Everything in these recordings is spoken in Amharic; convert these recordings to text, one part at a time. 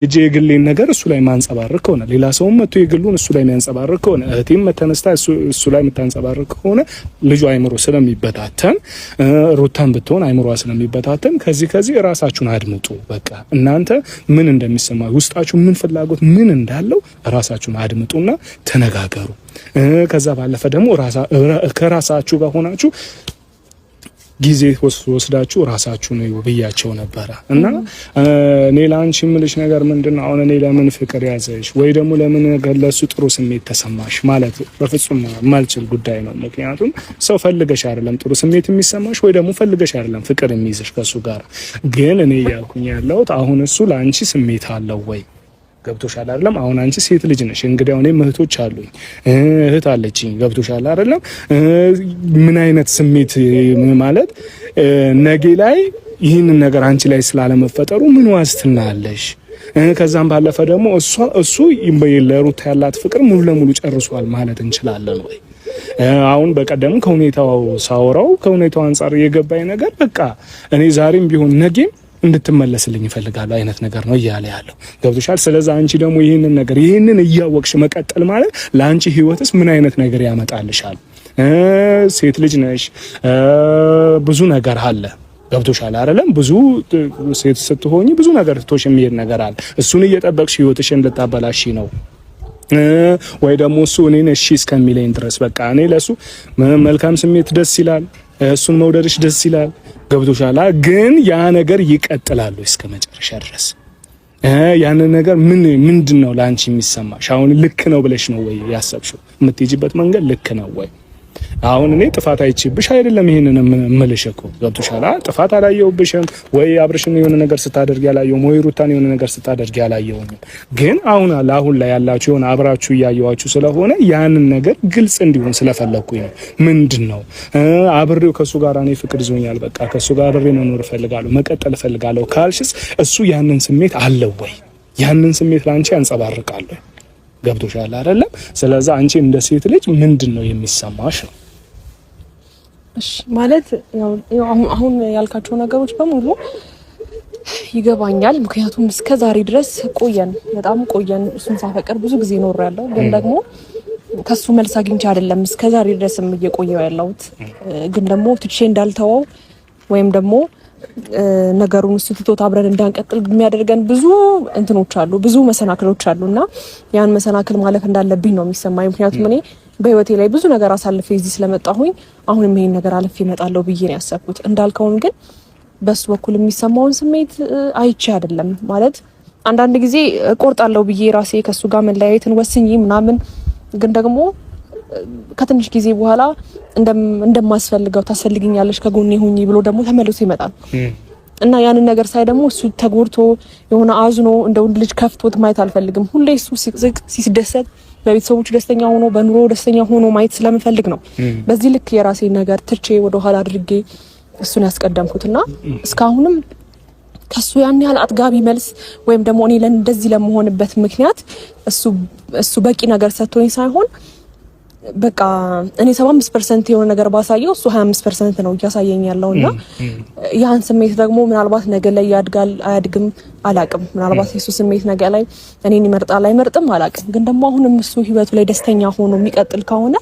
እጄ የግሌን ነገር እሱ ላይ ማንጸባረቅ ከሆነ ሌላ ሰውም መጥቶ የግሉን እሱ ላይ የሚያንጸባርቅ ከሆነ እህቴም መተነስታ እሱ ላይ የምታንጸባርቅ ከሆነ ልጁ አይምሮ ስለሚበታተን ሩታን ብትሆን አይምሮዋ ስለሚበታተን ከዚህ ራሳችሁን አድምጡ። በቃ እናንተ ምን እንደሚሰማ ውስጣችሁ ምን ፍላጎት ምን እንዳለው ራሳችሁን አድምጡና ተነጋገሩ። ከዛ ባለፈ ደግሞ ከራሳችሁ ጋር ሆናችሁ ጊዜ ወስዳችሁ ራሳችሁ ነው ብያቸው ነበር። እና እኔ ላንቺ ምልሽ ነገር ምንድነው አሁን እኔ ለምን ፍቅር ያዘሽ ወይ ደግሞ ለምን ገለሱ ጥሩ ስሜት ተሰማሽ ማለት በፍጹም ማልችል ጉዳይ ነው። ምክንያቱም ሰው ፈልገሽ አይደለም ጥሩ ስሜት የሚሰማሽ ወይ ደግሞ ፈልገሽ አይደለም ፍቅር የሚይዝሽ ከሱ ጋር። ግን እኔ ያልኩኝ ያለሁት አሁን እሱ ላንቺ ስሜት አለው ወይ ገብቶሻል አይደለም? አሁን አንቺ ሴት ልጅ ነሽ እንግዲህ አሁን እህቶች አሉኝ እህት አለችኝ ገብቶሻል አይደለም? ምን አይነት ስሜት ማለት ነገ ላይ ይህንን ነገር አንቺ ላይ ስላለመፈጠሩ ምን ዋስትና አለሽ? ከዛም ባለፈ ደግሞ እሱ ለሩታ ያላት ፍቅር ሙሉ ለሙሉ ጨርሷል ማለት እንችላለን ወይ? አሁን በቀደም ከሁኔታው ሳወራው ከሁኔታው አንፃር የገባኝ ነገር በቃ እኔ ዛሬም ቢሆን ነገም እንድትመለስልኝ ይፈልጋል አይነት ነገር ነው እያለ ያለው ገብቶሻል። ስለዚህ አንቺ ደግሞ ይሄንን እያወቅሽ መቀጠል ማለት ለአንቺ ህይወትስ ምን አይነት ነገር ያመጣልሻል? ሴት ልጅ ነሽ፣ ብዙ ነገር አለ ገብቶሻል አይደለም? ብዙ ሴት ስትሆኚ ብዙ ነገር ትቶሽ የሚሄድ ነገር አለ። እሱን እየጠበቅሽ ህይወትሽን ልታበላሽ ነው ወይ ደግሞ እሱ እኔን እሺ እስከሚለኝ ድረስ በቃ እኔ ለሱ መልካም ስሜት ደስ ይላል፣ እሱን መውደድሽ ደስ ይላል ገብቶሻል። ግን ያ ነገር ይቀጥላል እስከ መጨረሻ ድረስ። ያንን ነገር ምንድነው ላንቺ የሚሰማሽ? አሁን ልክ ነው ብለሽ ነው ወይ ያሰብሽው? የምትሄጂበት መንገድ ልክ ነው ወይ? አሁን እኔ ጥፋት አይችብሽ አይደለም ይሄንን እምልሽ እኮ ገብቶሻል። ጥፋት አላየሁብሽም ወይ አብርሽን የሆነ ነገር ስታደርጊ አላየሁም ወይ ሩታን የሆነ ነገር ስታደርጊ አላየሁም። ግን አሁን ላይ ያላችሁ የሆነ አብራችሁ እያየዋችሁ ስለሆነ ያንን ነገር ግልጽ እንዲሆን ስለፈለኩኝ ነው። ምንድነው አብሬው ከሱ ጋር እኔ ፍቅር ይዞኛል፣ በቃ ከሱ ጋር አብሬ መኖር እፈልጋለሁ፣ መቀጠል እፈልጋለሁ ካልሽስ እሱ ያንን ስሜት አለው ወይ? ያንን ስሜት ላንቺ ያንጸባርቃል ገብቶሻል አይደለም? ስለዚህ አንቺ እንደ ሴት ልጅ ምንድነው የሚሰማሽ ነው? እሺ ማለት አሁን ያልካቸው ነገሮች በሙሉ ይገባኛል። ምክንያቱም እስከ ዛሬ ድረስ በጣም ቆየን። እሱን ሳፈቅር ብዙ ጊዜ ኖሬያለሁ። ግን ደግሞ ከሱ መልስ አግኝቼ አይደለም እስከ ዛሬ ድረስም እየቆየው ያለሁት። ግን ደግሞ ትቼ እንዳልተወው ወይም ደግሞ ነገሩን እሱ ትቶት አብረን እንዳንቀጥል የሚያደርገን ብዙ እንትኖች አሉ፣ ብዙ መሰናክሎች አሉና ያን መሰናክል ማለፍ እንዳለብኝ ነው የሚሰማኝ። ምክንያቱም እኔ በህይወቴ ላይ ብዙ ነገር አሳልፌ እዚህ ስለመጣሁኝ አሁንም ይሄን ነገር አልፌ እመጣለሁ ብዬ ነው ያሰብኩት። እንዳልከውን ግን በሱ በኩል የሚሰማውን ስሜት አይቼ አይደለም ማለት አንዳንድ ጊዜ ቆርጣለሁ ብዬ ራሴ ከሱ ጋር መለያየትን ወስኜ ምናምን ግን ደግሞ ከትንሽ ጊዜ በኋላ እንደማስፈልገው ታስፈልግኛለሽ ከጎኔ ሁኚ ብሎ ደግሞ ተመልሶ ይመጣል እና ያንን ነገር ሳይ ደግሞ እሱ ተጎድቶ የሆነ አዝኖ እንደ ወንድ ልጅ ከፍቶት ማየት አልፈልግም። ሁሌ እሱ ሲደሰት በቤተሰቦቹ ደስተኛ ሆኖ በኑሮ ደስተኛ ሆኖ ማየት ስለምፈልግ ነው በዚህ ልክ የራሴን ነገር ትቼ ወደ ኋላ አድርጌ እሱን ያስቀደምኩትና እስካሁንም ከሱ ያን ያህል አጥጋቢ መልስ ወይም ደግሞ እኔ እንደዚህ ለመሆንበት ምክንያት እሱ በቂ ነገር ሰጥቶኝ ሳይሆን በቃ እኔ 75% የሆነ ነገር ባሳየው እሱ 25% ነው እያሳየኝ ያለውና ያን ስሜት ደግሞ ምናልባት ነገ ላይ ያድጋል አያድግም አላቅም። ምናልባት የሱ ስሜት ነገ ላይ እኔን ይመርጣል አይመርጥም አላቅም። ግን ደግሞ አሁንም እሱ ህይወቱ ላይ ደስተኛ ሆኖ የሚቀጥል ከሆነ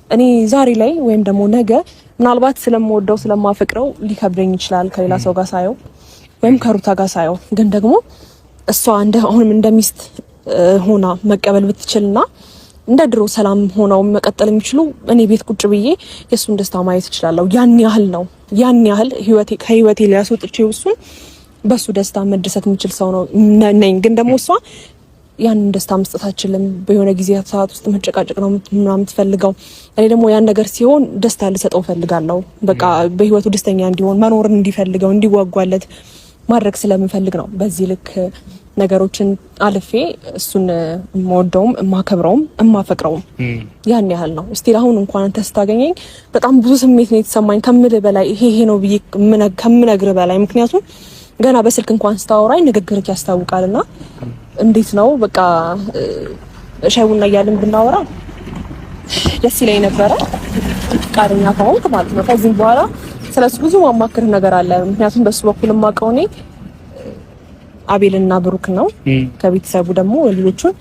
እኔ ዛሬ ላይ ወይም ደግሞ ነገ ምናልባት ስለምወደው ስለማፈቅረው ሊከብደኝ ይችላል ከሌላ ሰው ጋር ሳየው ወይም ከሩታ ጋር ሳየው። ግን ደግሞ እሷ አሁንም እንደሚስት ሆና መቀበል ብትችልና እንደ ድሮ ሰላም ሆነው መቀጠል የሚችሉ እኔ ቤት ቁጭ ብዬ የሱን ደስታ ማየት እችላለሁ። ያን ያህል ከህይወቴ ሊያስወጥቼው እሱን በሱ ደስታ መደሰት የሚችል ሰው ነው ነኝ። ግን ደግሞ እሷ ያንን ደስታ መስጠት አትችልም። በሆነ ጊዜ ሰዓት ውስጥ መጨቃጨቅ ነው ምናምን ትፈልገው። እኔ ደግሞ ያን ነገር ሲሆን ደስታ ልሰጠው ፈልጋለሁ። በቃ በህይወቱ ደስተኛ እንዲሆን መኖርን እንዲፈልገው እንዲጓጓለት ማድረግ ስለምፈልግ ነው በዚህ ልክ ነገሮችን አልፌ እሱን የምወደውም የማከብረውም የማፈቅረውም ያን ያህል ነው። እስቲል አሁን እንኳን አንተ ስታገኘኝ በጣም ብዙ ስሜት ነው የተሰማኝ ከምልህ በላይ ይሄ ነው ብዬ ከምነግርህ በላይ። ምክንያቱም ገና በስልክ እንኳን ስታወራኝ ንግግርህ ያስታውቃልና እንዴት ነው በቃ ሻይ ቡና እያልን ብናወራ ደስ ይለኝ ነበረ ቃልኛ ከሆንክ ማለት ነው። ከዚህም በኋላ ስለሱ ብዙ ማማክርህ ነገር አለ። ምክንያቱም በሱ በኩል ማቀው እኔ አቤልና ብሩክ ነው። ከቤተሰቡ ደግሞ ሌሎቹን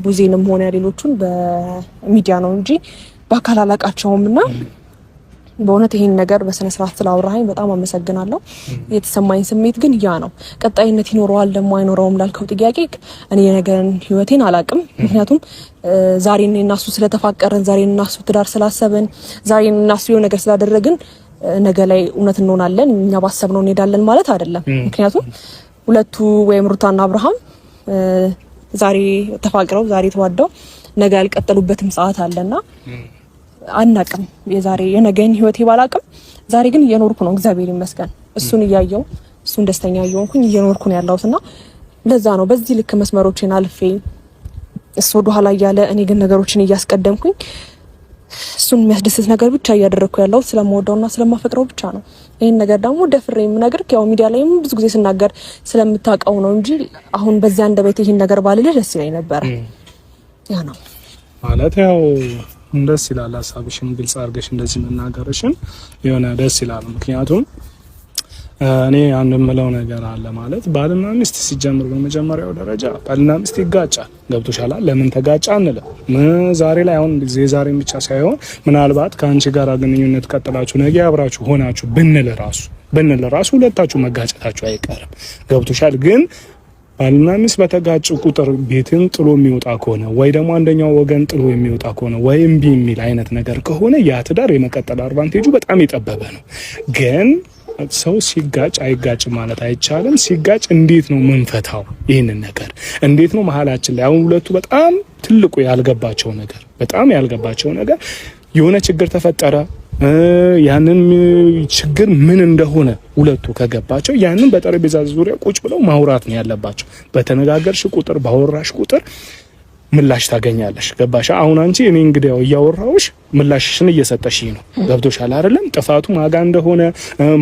ቡዜንም ሆነ ሌሎቹን በሚዲያ ነው እንጂ በአካል አላቃቸውም እና በእውነት ይሄን ነገር በስነ ስርዓት ስላወራኸኝ በጣም አመሰግናለሁ። የተሰማኝ ስሜት ግን ያ ነው። ቀጣይነት ይኖረዋል ደግሞ አይኖረውም ላልከው ጥያቄ እኔ የነገርን ህይወቴን አላቅም። ምክንያቱም ዛሬ እኔና እሱ ስለተፋቀርን፣ ዛሬ እኔና እሱ ትዳር ስላሰብን፣ ዛሬ እኔና እሱ የሆነ ነገር ስላደረግን ነገ ላይ እውነት እንሆናለን እኛ ባሰብነው እንሄዳለን ማለት አይደለም። ምክንያቱም ሁለቱ ወይም ሩታና አብርሃም ዛሬ ተፋቅረው ዛሬ ተዋደው ነገ ያልቀጠሉበትም ሰዓት አለና አናቅም። የዛሬ የነገን ህይወቴ ባላቅም ዛሬ ግን እየኖርኩ ነው፣ እግዚአብሔር ይመስገን። እሱን እያየው እሱን ደስተኛ እየሆንኩኝ እየኖርኩ ነው ያለሁትና ለዛ ነው በዚህ ልክ መስመሮችን አልፌ እሱ ወደ ኋላ እያለ እኔ ግን ነገሮችን እያስቀደምኩኝ እሱን የሚያስደስት ነገር ብቻ እያደረግኩ ያለሁት ስለምወደውና ስለማፈቅረው ብቻ ነው። ይሄን ነገር ደግሞ ደፍሬ የምነግርህ ያው ሚዲያ ላይም ብዙ ጊዜ ስናገር ስለምታውቀው ነው እንጂ አሁን በዚያ አንደበቴ ይሄን ነገር ባልልህ ደስ ይለኝ ነበር። ያ ነው ማለት ያው ደስ ይላል። ሀሳብሽን ግልጽ አድርገሽ እንደዚህ መናገርሽን የሆነ ደስ ይላል። ምክንያቱም እኔ አንድ የምለው ነገር አለ ማለት ባልና ሚስት ሲጀምር በመጀመሪያው ደረጃ ባልና ሚስት ይጋጫል። ገብቶሻል? ለምን ተጋጫ አንልም። ዛሬ ላይ አሁን ዛሬም ብቻ ሳይሆን ምናልባት ከአንቺ ጋር ግንኙነት ቀጥላችሁ ነገ አብራችሁ ሆናችሁ ብንል ራሱ ሁለታችሁ መጋጨታችሁ አይቀርም። ገብቶሻል? ግን ባልና ሚስት በተጋጩ ቁጥር ቤትን ጥሎ የሚወጣ ከሆነ ወይ ደግሞ አንደኛው ወገን ጥሎ የሚወጣ ከሆነ ወይ እምቢ የሚል አይነት ነገር ከሆነ ያ ትዳር የመቀጠል አድቫንቴጁ በጣም የጠበበ ነው። ግን ሰው ሲጋጭ አይጋጭም ማለት አይቻልም። ሲጋጭ እንዴት ነው ምንፈታው? ይህንን ነገር እንዴት ነው መሀላችን ላይ አሁን ሁለቱ በጣም ትልቁ ያልገባቸው ነገር የሆነ ችግር ተፈጠረ። ያንን ችግር ምን እንደሆነ ሁለቱ ከገባቸው ያንን በጠረጴዛ ዙሪያ ቁጭ ብለው ማውራት ነው ያለባቸው። በተነጋገርሽ ቁጥር ባወራሽ ቁጥር ምላሽ ታገኛለሽ። ገባሽ? አሁን አንቺ እኔ እንግዲህ እያወራሁሽ ምላሽሽን እየሰጠሽ ነው። ገብቶሻል አይደለም? ጥፋቱ ማጋ እንደሆነ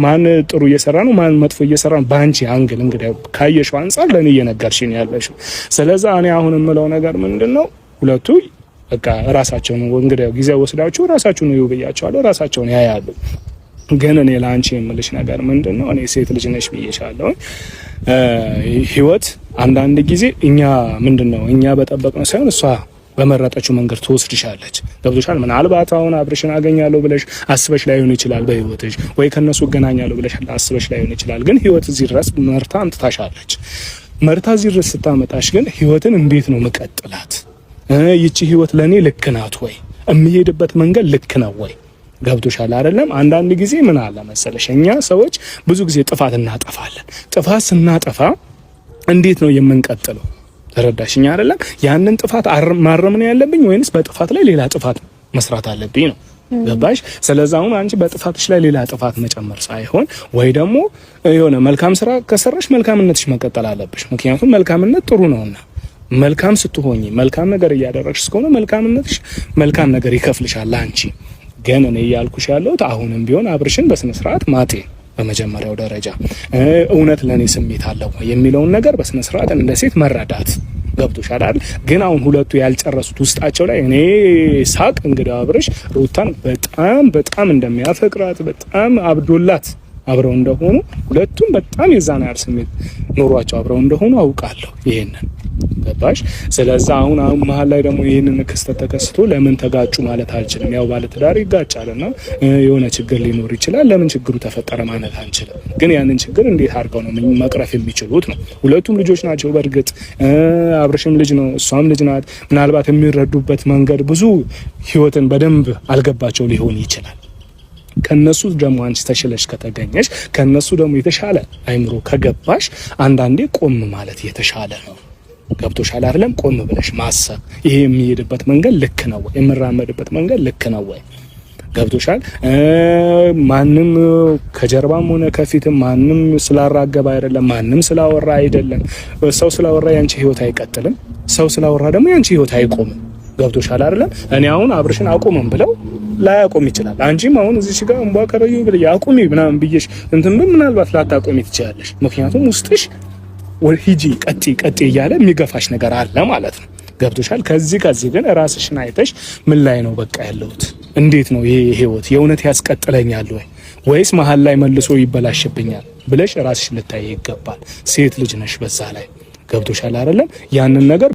ማን ጥሩ እየሰራ ነው ማን መጥፎ እየሰራ ነው በአንቺ አንግል እንግዲህ ካየሽው አንፃር ለኔ እየነገርሽኝ ያለሽው። ስለዚህ እኔ አሁን የምለው ነገር ምንድነው ሁለቱ በቃ ራሳቸውን እንግዲህ ጊዜ ወስዳችሁ ራሳቸውን ይውብያቸዋለሁ፣ ራሳቸውን ያያሉ። ግን እኔ ላንቺ የምልሽ ነገር ምንድነው እኔ ሴት ልጅ ነሽ ብዬሻለሁ። ህይወት አንዳንድ ጊዜ እኛ ምንድነው እኛ በጠበቅነው ሳይሆን እሷ በመረጠችው መንገድ ትወስድሻለች። ገብቶሻል? ምናልባት አሁን አብርሽን አገኛለሁ ብለሽ አስበሽ ላይሆን ይችላል በህይወትሽ፣ ወይ ከነሱ እገናኛለሁ ብለሽ አስበሽ ላይሆን ይችላል። ግን ህይወት እዚህ ድረስ መርታ አምጥታሻለች። መርታ እዚህ ድረስ ስታመጣሽ ግን ህይወትን እንዴት ነው መቀጥላት? ይቺ ህይወት ለኔ ልክ ናት ወይ? የሚሄድበት መንገድ ልክ ነው ወይ? ገብቶሻል አይደለም? አንዳንድ ጊዜ ምን አለ መሰለሽ እኛ ሰዎች ብዙ ጊዜ ጥፋት እናጠፋለን። ጥፋት ስናጠፋ እንዴት ነው የምንቀጥለው? ተረዳሽኛ አይደለም? ያንን ጥፋት ማረም ነው ያለብኝ ወይንስ በጥፋት ላይ ሌላ ጥፋት መስራት አለብኝ ነው? ገባሽ? ስለዚህ አሁን አንቺ በጥፋትሽ ላይ ሌላ ጥፋት መጨመር ሳይሆን ወይ ደግሞ የሆነ መልካም ስራ ከሰራሽ መልካምነትሽ መቀጠል አለብሽ። ምክንያቱም መልካምነት ጥሩ ነውና መልካም ስትሆኚ መልካም ነገር እያደረግሽ እስከሆነ መልካምነትሽ መልካም ነገር ይከፍልሻል አንቺ። ግን እኔ እያልኩሽ ያለሁት አሁንም ቢሆን አብርሽን በስነ ስርዓት ማጤ በመጀመሪያው ደረጃ እውነት ለኔ ስሜት አለው የሚለውን ነገር በስነ ስርዓት እንደ ሴት መረዳት ገብቶሻል አይደል? ግን አሁን ሁለቱ ያልጨረሱት ውስጣቸው ላይ እኔ ሳቅ እንግዲህ አብርሽ ሩታን በጣም እንደሚያፈቅራት በጣም አብዶላት አብረው እንደሆኑ ሁለቱም በጣም የዛን ያህል ስሜት ኖሯቸው አብረው እንደሆኑ አውቃለሁ። ይሄንን ገባሽ? ስለዚህ አሁን መሀል ላይ ደግሞ ይሄንን ክስተት ተከስቶ ለምን ተጋጩ ማለት አልችልም። ያው ባለትዳር ይጋጫልና የሆነ ችግር ሊኖር ይችላል። ለምን ችግሩ ተፈጠረ ማለት አንችልም። ግን ያንን ችግር እንዴት አድርገው ነው መቅረፍ የሚችሉት ነው። ሁለቱም ልጆች ናቸው። በእርግጥ አብርሽም ልጅ ነው፣ እሷም ልጅ ናት። ምናልባት የሚረዱበት መንገድ ብዙ ህይወትን በደንብ አልገባቸው ሊሆን ይችላል። ከነሱ ደግሞ አንቺ ተሽለሽ ከተገኘሽ ከነሱ ደግሞ የተሻለ አይምሮ ከገባሽ አንዳንዴ ቆም ማለት የተሻለ ነው። ገብቶሻል አይደለም? ቆም ብለሽ ማሰብ ይሄ የሚሄድበት መንገድ ልክ ነው ወይ? የምራመድበት መንገድ ልክ ነው ወይ? ገብቶሻል? ማንም ከጀርባም ሆነ ከፊትም ማንም ስላራገበ አይደለም፣ ማንም ስላወራ አይደለም። ሰው ስላወራ ያንቺ ህይወት አይቀጥልም። ሰው ስላወራ ደግሞ ያንቺ ህይወት አይቆምም። ገብቶሻል አይደለም? እኔ አሁን አብርሽን አቆምም ብለው ላያቆም ይችላል። አንቺም አሁን እዚህ ጋር እንቧ ከረዩ ብለሽ አቁሚ ምናምን ብዬሽ እንትን ምናልባት ላታቆሚ ትችላለሽ። ምክንያቱም ውስጥሽ ሂጂ ቀጥ እያለ የሚገፋሽ ነገር አለ ማለት ነው። ገብቶሻል? ከዚህ ግን ራስሽን አይተሽ ምን ላይ ነው በቃ ያለሁት? እንዴት ነው ይሄ ህይወት የእውነት ያስቀጥለኛል ወይስ መሀል ላይ መልሶ ይበላሽብኛል? ብለሽ ራስሽ ልታይ ይገባል። ሴት ልጅ ነሽ፣ በዛ ላይ ገብቶሻል አይደለም? ያንን ነገር